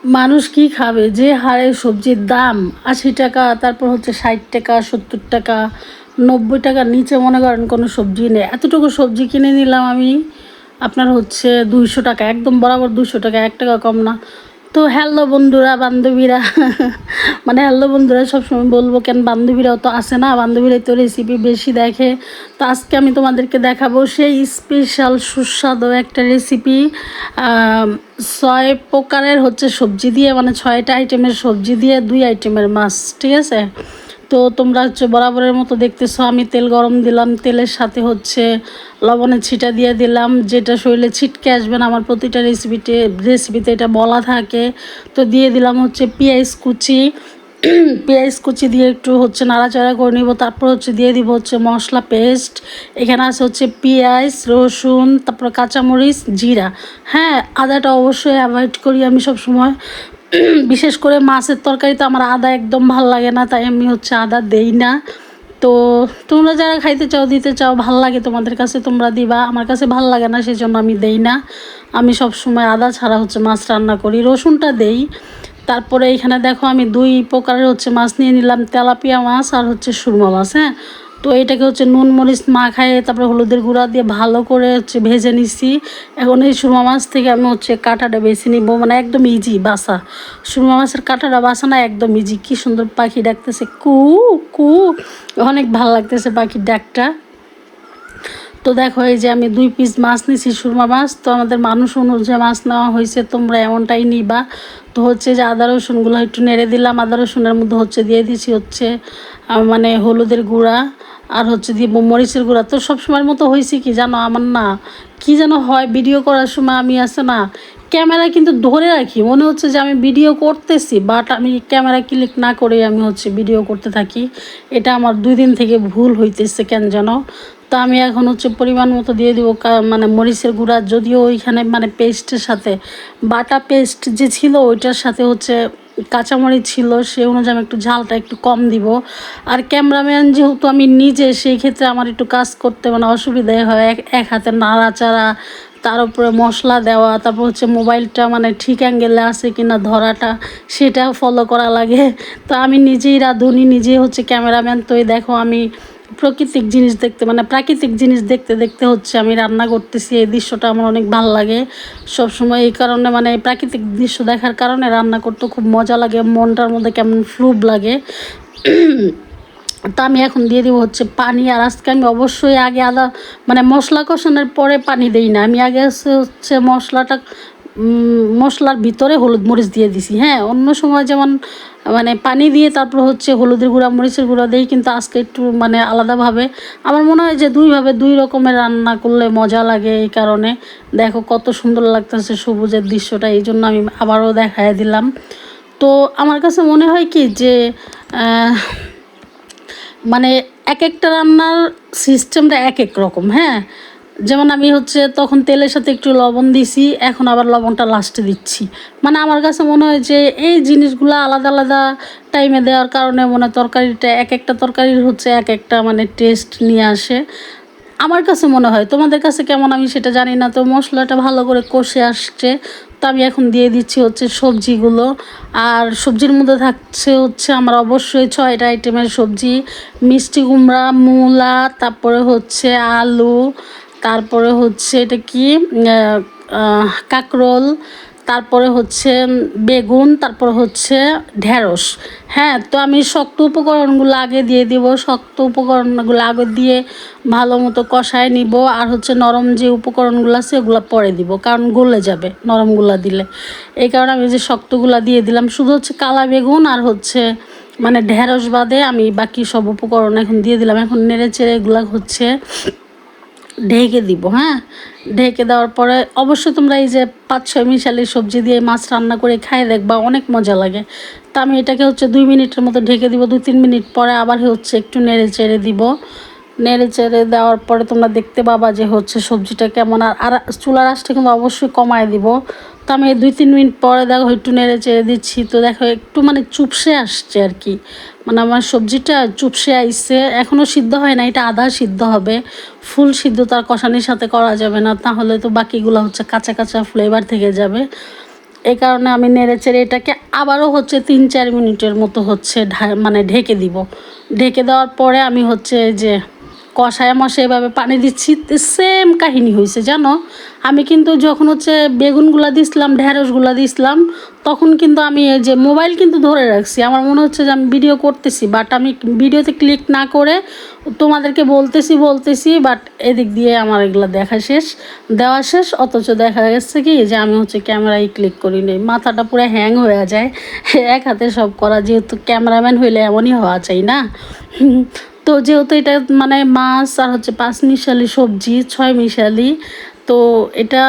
মানুষ কি খাবে যে হারে সবজির দাম, ৮০ টাকা, তারপর হচ্ছে ৬০ টাকা, ৭০ টাকা, ৯০ টাকার নিচে মনে করেন কোনো সবজি নেই। এতটুকু সবজি কিনে নিলাম আমি, আপনার হচ্ছে ২০০ টাকা, একদম বরাবর ২০০ টাকা, ১ টাকা কম না। তো হ্যালো বন্ধুরা, বান্ধবীরা, মানে হ্যালো বন্ধুরা সবসময় বলবো কেন, বান্ধবীরাও তো আসে না, বান্ধবীরাই তো রেসিপি বেশি দেখে। তো আজকে আমি তোমাদেরকে দেখাবো সেই স্পেশাল সুস্বাদু একটা রেসিপি, ৬ প্রকারের হচ্ছে সবজি দিয়ে, মানে ৬টা আইটেমের সবজি দিয়ে 2 আইটেমের মাছ, ঠিক আছে। তো তোমরা হচ্ছে বরাবরের মতো দেখতেছো, আমি তেল গরম দিলাম, তেলের সাথে হচ্ছে লবণের ছিটা দিয়ে দিলাম, যেটা শরীরে ছিটকে আসবে না, আমার প্রতিটা রেসিপিতে এটা বলা থাকে। তো দিয়ে দিলাম হচ্ছে পেঁয়াজ কুচি, পেঁয়াজ কুচি দিয়ে একটু হচ্ছে নাড়াচাড়া করে নিব। তারপর হচ্ছে দিয়ে দিব হচ্ছে মশলা পেস্ট, এখানে আছে হচ্ছে পেঁয়াজ, রসুন, তারপর কাঁচামরিচ, জিরা। হ্যাঁ, আদাটা অবশ্যই অ্যাভয়েড করি আমি সব সময়। বিশেষ করে মাছের তরকারিতে আমার আদা একদম ভাল লাগে না, তাই আমি হচ্ছে আদা দেই না। তো তোমরা যারা খাইতে চাও, দিতে চাও, ভাল লাগে তোমাদের কাছে, তোমরা দিবা। আমার কাছে ভাল লাগে না, সেই জন্য আমি দেই না। আমি সব সময় আদা ছাড়া হচ্ছে মাছ রান্না করি, রসুনটা দেই। তারপরে এখানে দেখো আমি 2 প্রকারের হচ্ছে মাছ নিয়ে নিলাম, তেলাপিয়া মাছ আর হচ্ছে সুরমা মাছ। হ্যাঁ, তো এটাকে হচ্ছে নুন মরিচ মাখায়, তারপরে হলুদের গুঁড়া দিয়ে ভালো করে হচ্ছে ভেজে নিছি। এখন এই সুরমা মাছ থেকে আমি হচ্ছে কাঁটাটা বেছে নিব, মানে একদম ইজি বাসা। সুরমা মাছের কাঁটাটা বাসা না একদম ইজি। কি সুন্দর পাখি ডাকতেছে, কু কু, অনেক ভালো লাগতেছে পাখির ডাকটা। তো দেখো এই যে আমি 2 পিস মাছ নিছি, সুরমা মাছ। তো আমাদের মানুষ অনুযায়ী মাছ নেওয়া হয়েছে, তোমরা এমনটাই নিবা। তো হচ্ছে যে আদা রসুনগুলো একটু নেড়ে দিলাম, আদা রসুনের মধ্যে হচ্ছে দিয়ে দিছি হচ্ছে মানে হলুদের গুঁড়া, আর হচ্ছে দিয়ে মরিচের গুঁড়া। তো সবসময়ের মতো হয়েছে কি জানো, আমার না কি যেন হয়, ভিডিও করার সময় আমি আছে না ক্যামেরা কিন্তু ধরে রাখি, মনে হচ্ছে যে আমি ভিডিও করতেছি, বাট আমি ক্যামেরা ক্লিক না করে আমি হচ্ছে ভিডিও করতে থাকি। এটা আমার 2 দিন থেকে ভুল হইতেছে কেন যেন। তো আমি এখন হচ্ছে পরিমাণ মতো দিয়ে দিব মানে মরিচের গুঁড়া, যদিও ওইখানে মানে পেস্টের সাথে বাটা পেস্ট যে ছিল ওইটার সাথে হচ্ছে কাঁচামরিচ ছিল, সেই অনুযায়ী আমি একটু ঝালটা একটু কম দিব। আর ক্যামেরাম্যান যেহেতু আমি নিজে, সেই ক্ষেত্রে আমার একটু কাজ করতে মানে অসুবিধাই হয়, এক হাতে নাড়াচাড়া, তার উপরে মশলা দেওয়া, তারপর হচ্ছে মোবাইলটা মানে ঠিক অ্যাঙ্গেলে আছে কি না ধরাটা, সেটাও ফলো করা লাগে। তো আমি নিজেই রাঁধুনি, নিজেই হচ্ছে ক্যামেরাম্যান। তো এই দেখো আমি প্রাকৃতিক জিনিস দেখতে, মানে প্রাকৃতিক জিনিস দেখতে দেখতে হচ্ছে আমি রান্না করতেছি। এই দৃশ্যটা আমার অনেক ভালো লাগে সবসময়, এই কারণে মানে প্রাকৃতিক দৃশ্য দেখার কারণে রান্না করতে খুব মজা লাগে, মনটার মধ্যে কেমন ফ্লুব লাগে। তা আমি এখন দিয়ে দিব হচ্ছে পানি। আর আজকে আমি অবশ্যই আগে আদা মানে মশলা কষানোর পরে পানি দিই না, আমি আগে হচ্ছে মশলার ভিতরে হলুদ মরিচ দিয়ে দিছি। হ্যাঁ, অন্য সময় যেমন মানে পানি দিয়ে তারপর হচ্ছে হলুদের গুঁড়া মরিচের গুঁড়া দিই, কিন্তু আজকে একটু মানে আলাদাভাবে। আমার মনে হয় যে 2 রকমের রান্না করলে মজা লাগে, এই কারণে। দেখো কত সুন্দর লাগতেছে সবুজের দৃশ্যটা, এই জন্য আমি আবারও দেখায় দিলাম। তো আমার কাছে মনে হয় কি যে মানে এক একটা রান্নার সিস্টেমটা এক এক রকম। হ্যাঁ, যেমন আমি হচ্ছে তখন তেলের সাথে একটু লবণ দিছি, এখন আবার লবণটা লাস্টে দিচ্ছি। মানে আমার কাছে মনে হয় যে এই জিনিসগুলো আলাদা আলাদা টাইমে দেওয়ার কারণে মনে তরকারিটা, এক একটা তরকারির হচ্ছে এক একটা মানে টেস্ট নিয়ে আসে, আমার কাছে মনে হয়। তোমাদের কাছে কেমন আমি সেটা জানি না। তো মশলাটা ভালো করে কষে আসছে, তো আমি এখন দিয়ে দিচ্ছি হচ্ছে সবজিগুলো। আর সবজির মধ্যে থাকছে হচ্ছে আমার অবশ্যই 6টা আইটেমের সবজি, মিষ্টি কুমড়া, মূলা, তারপরে হচ্ছে আলু, তারপরে হচ্ছে এটা কি কাঁকরোল, তারপরে হচ্ছে বেগুন, তারপর হচ্ছে ঢেঁড়স। হ্যাঁ, তো আমি শক্ত উপকরণগুলো আগে দিয়ে দিব, শক্ত উপকরণগুলো আগে দিয়ে ভালো মতো কষায় নিব। আর হচ্ছে নরম যে উপকরণগুলো আছে ওগুলো পরে দিব, কারণ গলে যাবে নরমগুলো দিলে। এই কারণে আমি যে শক্তগুলো দিয়ে দিলাম, শুধু হচ্ছে কালা বেগুন আর হচ্ছে মানে ঢেঁড়স বাদে আমি বাকি সব উপকরণ এখন দিয়ে দিলাম। এখন নেড়ে চেড়ে এগুলো হচ্ছে ঢেকে দিব। হ্যাঁ, ঢেকে দেওয়ার পরে অবশ্যই তোমরা এই যে 5-6 মিশালি সবজি দিয়ে মাছ রান্না করে খাই দেখবা, অনেক মজা লাগে। তা আমি এটাকে হচ্ছে 2 মিনিটের মতো ঢেকে দিব, 2-3 মিনিট পরে আবার হচ্ছে একটু নেড়ে চেড়ে দিব। নেড়ে চেড়ে দেওয়ার পরে তোমরা দেখতে পাবা যে হচ্ছে সবজিটা কেমন। আর চুলার আঁচটা কিন্তু অবশ্যই কমায় দিব। তো আমি 2-3 মিনিট পরে দেখো একটু নেড়ে চেড়ে দিচ্ছি, তো দেখো একটু মানে চুপসে আসছে আর কি, মানে আমার সবজিটা চুপসে আইসে, এখনও সিদ্ধ হয় না, এটা আধা সিদ্ধ হবে, ফুল সিদ্ধ তার কষানির সাথে করা যাবে না, তাহলে তো বাকিগুলো হচ্ছে কাঁচা কাঁচা ফ্লেভার থেকে যাবে। এই কারণে আমি নেড়েচেড়ে এটাকে আবারও হচ্ছে 3-4 মিনিটের মতো হচ্ছে মানে ঢেকে দিব। ঢেকে দেওয়ার পরে আমি হচ্ছে যে কষায় মশায় এভাবে পানি দিচ্ছি, সেম কাহিনী হয়েছে জানো। আমি কিন্তু যখন হচ্ছে বেগুনগুলা দিছিলাম, ঢেঁড়সগুলা দিছিলাম, তখন কিন্তু আমি এই যে মোবাইল কিন্তু ধরে রাখছি, আমার মনে হচ্ছে যে আমি ভিডিও করতেছি, বাট আমি ভিডিওতে ক্লিক না করে তোমাদেরকে বলতেছি, বাট এদিক দিয়ে আমার এগুলো দেওয়া শেষ, অথচ দেখা গেছে কি যে আমি হচ্ছে ক্যামেরায় ক্লিক করি নি, মাথাটা পুরো হ্যাং হয়ে যায় এক হাতে সব করা, যেহেতু ক্যামেরাম্যান হইলে এমনই হওয়া চাই না। তো যেহেতু এটা মানে মাছ আর হচ্ছে 5 মিশালি সবজি, 6 মিশালি, তো এটা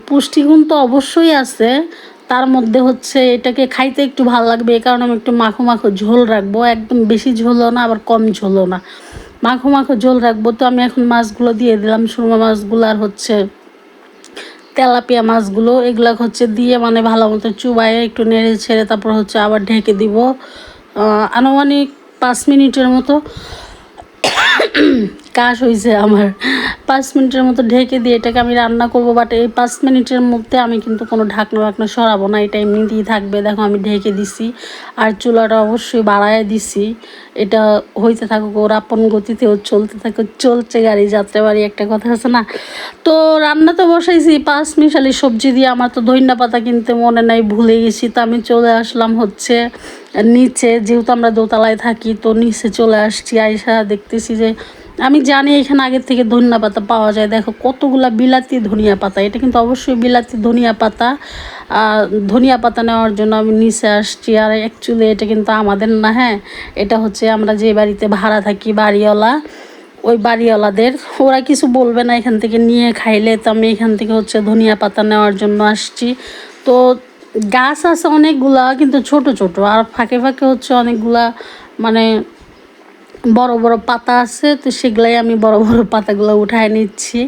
পুষ্টিগুণ তো অবশ্যই আছে। তার মধ্যে হচ্ছে এটাকে খাইতে একটু ভালো লাগবে, এই কারণে আমি একটু মাখো মাখো ঝোল রাখবো, একদম বেশি ঝোলও না আবার কম ঝোলও না, মাখো মাখো ঝোল রাখবো। তো আমি এখন মাছগুলো দিয়ে দিলাম, সুরমা মাছগুলো আর হচ্ছে তেলাপিয়া মাছগুলো, এগুলো হচ্ছে দিয়ে মানে ভালো মতো চুবাইয়ে একটু নেড়ে ছেড়ে তারপর হচ্ছে আবার ঢেকে দিব আনুমানিক 5 মিনিটের মতো। কাশ হয়েছে আমার। 5 মিনিটের মতো ঢেকে দিয়ে এটাকে আমি রান্না করব, বাট এই 5 মিনিটের মধ্যে আমি কিন্তু কোনো ঢাকনা সরাবো না, এটা এমনিতেই থাকবে। দেখো আমি ঢেকে দিছি, আর চুলাটা অবশ্যই বাড়ায় দিছি, এটা হইতে থাকুক ওর আপন গতিতে, ও চলতে থাকুক, চলছে গাড়ি যাত্রা বাড়ি একটা কথা আছে না। তো রান্না তো বসাইছি 5 মিশালি সবজি দিয়ে, আমার তো ধনিয়া পাতা কিনতে মনে নাই, ভুলে গেছি। তো আমি চলে আসলাম হচ্ছে নিচে, যেহেতু আমরা দোতলায় থাকি, তো নিচে চলে আসছি। আইসা দেখতেছি যে আমি জানি এখানে আগের থেকে ধনিয়া পাতা পাওয়া যায়, দেখো কতগুলা বিলাতি ধনিয়া পাতা, এটা কিন্তু অবশ্যই বিলাতি ধনিয়া পাতা। ধনিয়া পাতা নেওয়ার জন্য আমি নিচে আসছি। আর অ্যাকচুয়ালি এটা কিন্তু আমাদের না, হ্যাঁ, এটা হচ্ছে আমরা যে বাড়িতে ভাড়া থাকি বাড়িওয়ালা, ওই বাড়িওয়ালাদের, ওরা কিছু বলবে না এখান থেকে নিয়ে খাইলে। তো আমি এখান থেকে হচ্ছে ধনিয়া পাতা নেওয়ার জন্য আসছি। তো গাছ আছে অনেকগুলা, কিন্তু ছোট ছোট, আর ফাঁকে ফাঁকে হচ্ছে অনেকগুলা মানে বড় বড় পাতা আছে, তো সেগুলাই আমি বড় বড় পাতাগুলো উঠায় নিচ্ছি।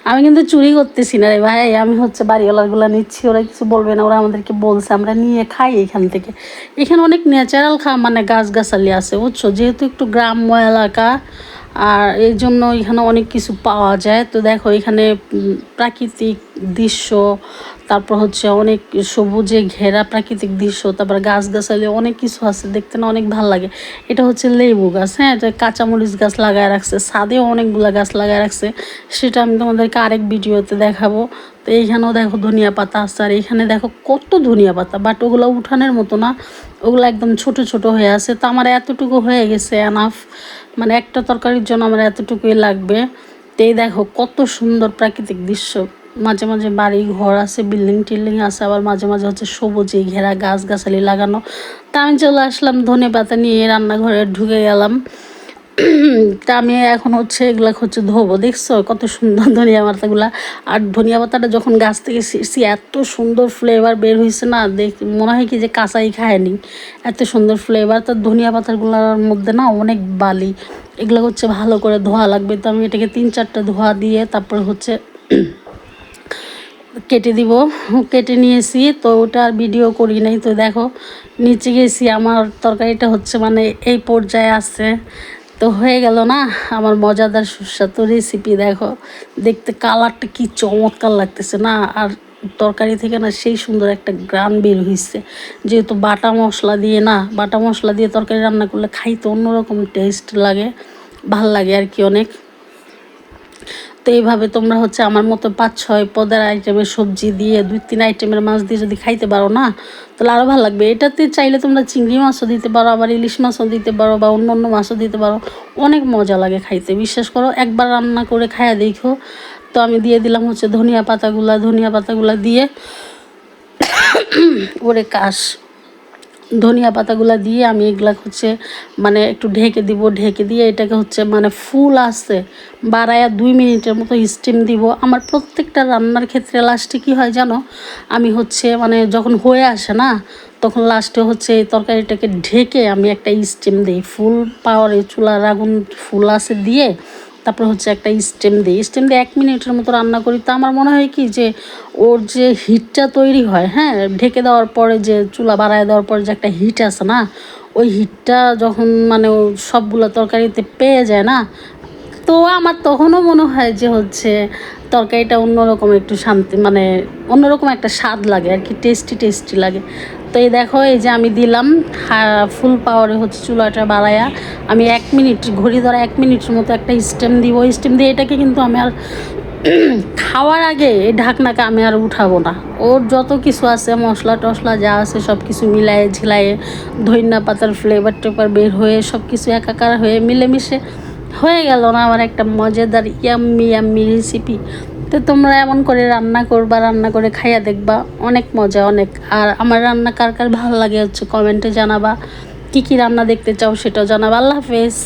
আমি কিন্তু চুরি করতেছি না রে ভাই, আমি হচ্ছে বাড়িওয়ালাগুলো নিচ্ছি, ওরা কিছু বলবে না, ওরা আমাদেরকে বলছে আমরা নিয়ে খাই এখান থেকে। এখানে অনেক ন্যাচারাল মানে গাছগাছালি আছে বুঝছো, যেহেতু একটু গ্রাম্য এলাকা, আর এই জন্য এখানে অনেক কিছু পাওয়া যায়। তো দেখো এখানে প্রাকৃতিক দৃশ্য, তারপর হচ্ছে অনেক সবুজে ঘেরা প্রাকৃতিক দৃশ্য, তারপর গাছগাছালি অনেক কিছু আছে, দেখতে না অনেক ভালো লাগে। এটা হচ্ছে লেবু গাছ, হ্যাঁ, এটা কাঁচামরিচ গাছ লাগায় রাখছে, ছাদেও অনেকগুলো গাছ লাগায় রাখছে, সেটা আমি তোমাদেরকে আরেক ভিডিওতে দেখাবো। তো এইখানেও দেখো ধনিয়া পাতা আছে, আর এখানে দেখো কত ধনিয়া পাতা, বাট ওগুলো উঠানের মতো না, ওগুলো একদম ছোট ছোট হয়ে আছে। তো আমার এতটুকু হয়ে গেছে এনাফ, মানে একটা তরকারির জন্য আমার এতটুকুই লাগবে। তো এই দেখো কত সুন্দর প্রাকৃতিক দৃশ্য, মাঝে মাঝে বাড়ি ঘর আছে, বিল্ডিং টিল্ডিং আছে, আবার মাঝে মাঝে হচ্ছে সবুজে ঘেরা গাছগাছালি লাগানো। তা আমি চলে আসলাম ধনে পাতা নিয়ে, রান্নাঘরে ঢুকে গেলাম। তা আমি এখন হচ্ছে এগুলো হচ্ছে ধোবো, দেখছো কত সুন্দর ধনিয়া পাতাগুলা। আর ধনিয়া পাতাটা যখন গাছ থেকে ছিঁড়ছি এত সুন্দর ফ্লেভার বের হয়েছে না, মনে হয় কি যে কাঁচাই খায়নি, এত সুন্দর ফ্লেভার। তো ধনিয়া পাতাগুলোর মধ্যে না অনেক বালি, এগুলো হচ্ছে ভালো করে ধোয়া লাগবে। তো আমি এটাকে 3-4টা ধোয়া দিয়ে তারপর হচ্ছে কেটে দিব, কেটে নিয়েছি। তো ওটা আর ভিডিও করি নাই। তো দেখো নিচে গেছি, আমার তরকারিটা হচ্ছে মানে এই পর্যায়ে আছে। তো হয়ে গেল না আমার মজাদার সুস্বাদু রেসিপি। দেখো দেখতে কালারটা কি চমৎকার লাগতেছে না, আর তরকারি থেকে না সেই সুন্দর একটা গ্রান বের হয়েছে, যেহেতু বাটা মশলা দিয়ে না, বাটা মশলা দিয়ে তরকারি রান্না করলে খাইতে অন্যরকম টেস্ট লাগে, ভাল লাগে আর কি অনেক। তো এইভাবে তোমরা হচ্ছে আমার মতো 5-6 পদের আইটেমের সবজি দিয়ে 2-3 আইটেমের মাছ দিয়ে যদি খাইতে পারো না, তাহলে আরও ভালো লাগবে। এটাতে চাইলে তোমরা চিংড়ি মাছও দিতে পারো, আবার ইলিশ মাছও দিতে পারো, বা অন্য অন্য মাছও দিতে পারো, অনেক মজা লাগে খাইতে, বিশ্বাস করো, একবার রান্না করে খাইয়া দেখো। তো আমি দিয়ে দিলাম হচ্ছে ধনিয়া পাতাগুলা দিয়ে ওরে কাশ, ধনিয়া পাতাগুলো দিয়ে আমি এগুলা হচ্ছে মানে একটু ঢেকে দিব, ঢেকে দিয়ে এটাকে হচ্ছে মানে ফুল আসছে বাড়ায়া 2 মিনিটের মতো স্টিম দিব। আমার প্রত্যেকটা রান্নার ক্ষেত্রে লাস্টে কী হয় জানো, আমি হচ্ছে মানে যখন হয়ে আসে না, তখন লাস্টে হচ্ছে এই তরকারিটাকে ঢেকে আমি একটা স্টিম দিই, ফুল পাওয়ারে চুলার আগুন ফুল আসে দিয়ে তারপর হচ্ছে একটা স্টিম দিই, স্টিম দিয়ে 1 মিনিটের মতো রান্না করি। তা আমার মনে হয় কি যে ওর যে হিটটা তৈরি হয়, হ্যাঁ, ঢেকে দেওয়ার পরে যে চুলা বাড়ায় দেওয়ার পরে যে একটা হিট আছে না, ওই হিটটা যখন মানে সবগুলো তরকারিতে পেয়ে যায় না, তো আমার তখনও মনে হয় যে হচ্ছে তরকারিটা অন্যরকম একটু শান্তি, মানে অন্যরকম একটা স্বাদ লাগে আর কি, টেস্টি টেস্টি লাগে। তো এই দেখো, এই যে আমি দিলাম ফুল পাওয়ারে হচ্ছে চুলাটা বাড়ায়া, আমি 1 মিনিট ঘড়ি ধরা 1 মিনিটের মতো একটা স্টেম দিব। স্টেম দিয়ে এটাকে কিন্তু আমি আর খাওয়ার আগে এই ঢাকনাকে আমি আর উঠাবো না। ওর যত কিছু আছে মশলা টশলা যা আছে সব কিছু মিলায়ে ঝিলায়ে ধনিয়া পাতার ফ্লেভার টেপার বের হয়ে সব কিছু একাকার হয়ে মিলেমিশে হয়ে গেল না আমার একটা মজাদার ইয়াম্মি ইয়াম্মি রেসিপি। তো তোমরা এমন করে রান্না করবা, রান্না করে খাইয়া দেখবা, অনেক মজা অনেক। আর আমার রান্না কার কার ভালো লাগে হচ্ছে কমেন্টে জানাবা, কী কী রান্না দেখতে চাও সেটাও জানাবা। আল্লাহ হাফেজ।